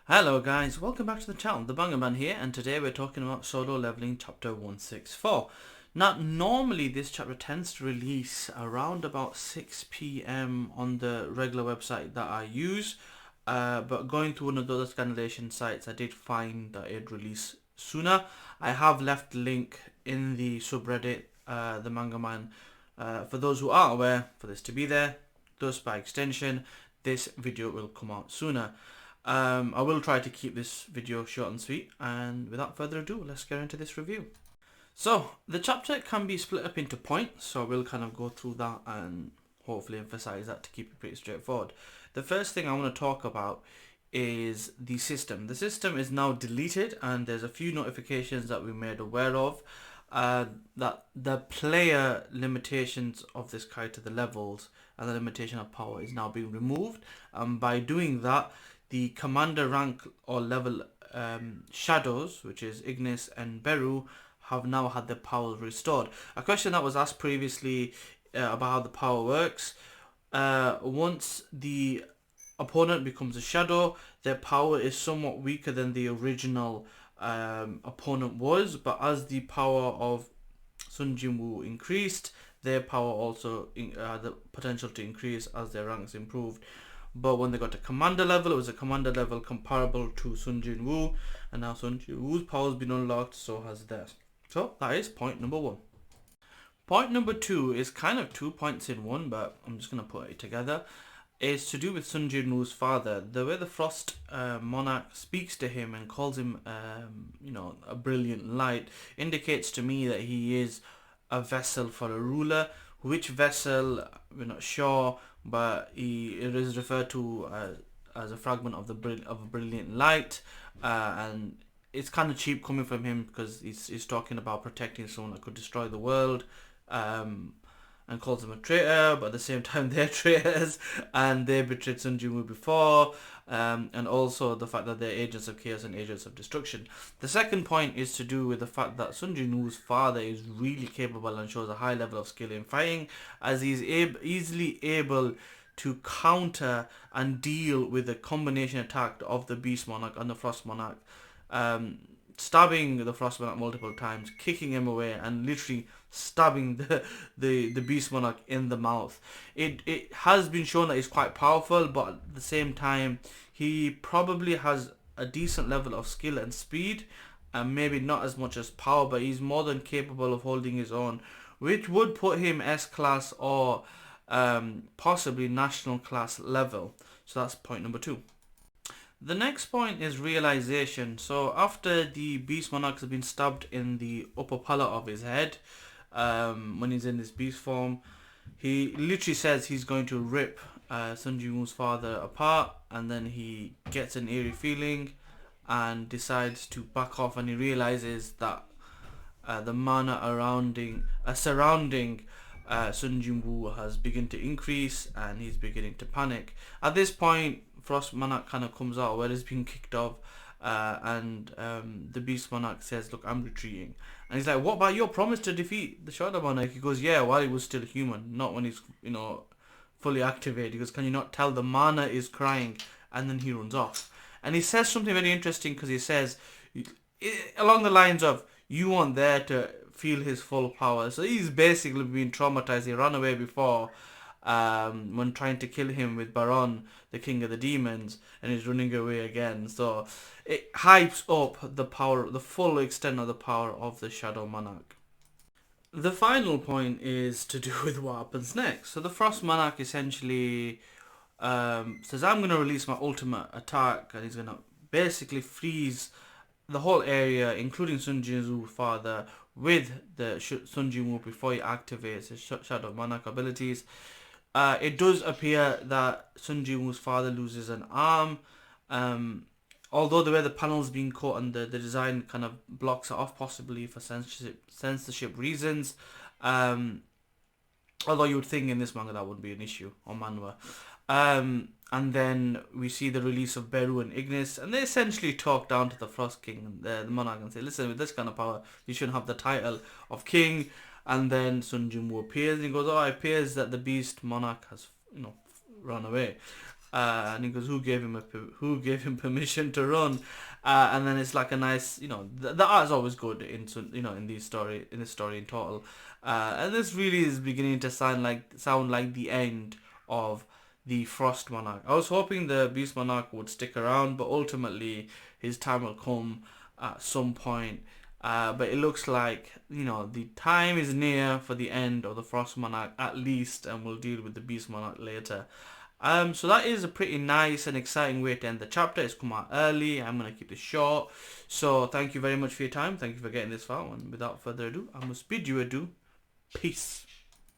Hello guys, welcome back to the channel, the Banger Man here, and today we're talking about solo leveling chapter 164. Now normally this chapter tends to release around about 6 p.m. on the regular website that I use, but going through one of those scanlation sites I did find that it released sooner. I have left the link in the subreddit, the Manga Man, for those who are aware for this to be there, thus by extension this video will come out sooner. I will try to keep this video short and sweet, and without further ado, let's get into this review. So, the chapter can be split up into points, so we'll kind of go through that and hopefully emphasize that to keep it pretty straightforward. The first thing I want to talk about is the system. The system is now deleted, and there's a few notifications that we made aware of, that the player limitations of this character, the levels, and the limitation of power is now being removed. By doing that, the commander rank or level shadows, which is Ignis and Beru, have now had their powers restored. A question that was asked previously about how the power works. Once the opponent becomes a shadow, their power is somewhat weaker than the original opponent was, but as the power of Jin-Woo increased, their power also had the potential to increase as their ranks improved. But when they got to commander level, it was a commander level comparable to Jin-Woo, and now Jin-Woo's power has been unlocked, so has theirs. So that is point number one. Point number two is kind of 2 points in one, but I'm just going to put it together. It's to do with Jin-Woo's father. The way the Frost Monarch speaks to him and calls him, a brilliant light, indicates to me that he is a vessel for a ruler. Which vessel, we're not sure, but it is referred to as a fragment of a brilliant light, and it's kind of cheap coming from him because he's talking about protecting someone that could destroy the world, and calls them a traitor, but at the same time they're traitors and they betrayed Jin-Woo before, and also the fact that they're agents of chaos and agents of destruction. The second point is to do with the fact that Jin-Woo's father is really capable and shows a high level of skill in fighting, as he's easily able to counter and deal with the combination attack of the Beast Monarch and the Frost Monarch, stabbing the Frost Monarch multiple times, kicking him away, and literally stabbing the Beast Monarch in the mouth. It has been shown that he's quite powerful, but at the same time, he probably has a decent level of skill and speed, and maybe not as much as power, but he's more than capable of holding his own, which would put him S-class or possibly national class level. So that's point number two. The next point is realization. So after the Beast Monarch has been stabbed in the upper palate of his head, when he's in this beast form, he literally says he's going to rip Jin-Woo's father apart, and then he gets an eerie feeling and decides to back off, and he realizes that the mana surrounding Jin-Woo has begun to increase, and he's beginning to panic. At this point, Frost Monarch kind of comes out where he's been kicked off, and the Beast Monarch says, "Look, I'm retreating." And he's like, "What about your promise to defeat the Shadow Monarch?" He goes, "Yeah, while he was still human, not when he's fully activated." He goes, "Can you not tell the mana is crying?" And then he runs off. And he says something very interesting, because he says along the lines of, "You weren't there to feel his full power." So he's basically been traumatized. He ran away before, when trying to kill him with Baron, the king of the demons, and he's running away again. So it hypes up the power, the full extent of the power of the Shadow Monarch. The final point is to do with what happens next. So the Frost Monarch essentially says, "I'm going to release my ultimate attack," and he's going to basically freeze the whole area, including Jin-Woo's father, with the Jin-Woo before he activates his Shadow Monarch abilities. It does appear that Jin-Woo's father loses an arm, although the way the panel's being cut and the design kind of blocks it off, possibly for censorship reasons. Although you would think in this manga that wouldn't be an issue, or Manhwa. And then we see the release of Beru and Ignis, and they essentially talk down to the Frost King, the Monarch, and say, "Listen, with this kind of power, you shouldn't have the title of King." And then Jin-Woo appears, and he goes, "Oh, it appears that the Beast Monarch has, run away." and he goes, who gave him permission to run? And then it's like a nice, the art is always good in this story in total. And this really is beginning to sound like the end of the Frost Monarch. I was hoping the Beast Monarch would stick around, but ultimately his time will come at some point. But it looks like, the time is near for the end of the Frost Monarch at least, and we'll deal with the Beast Monarch later. So that is a pretty nice and exciting way to end the chapter. It's come out early. I'm going to keep it short. So thank you very much for your time. Thank you for getting this far. And without further ado, I must bid you adieu. Peace.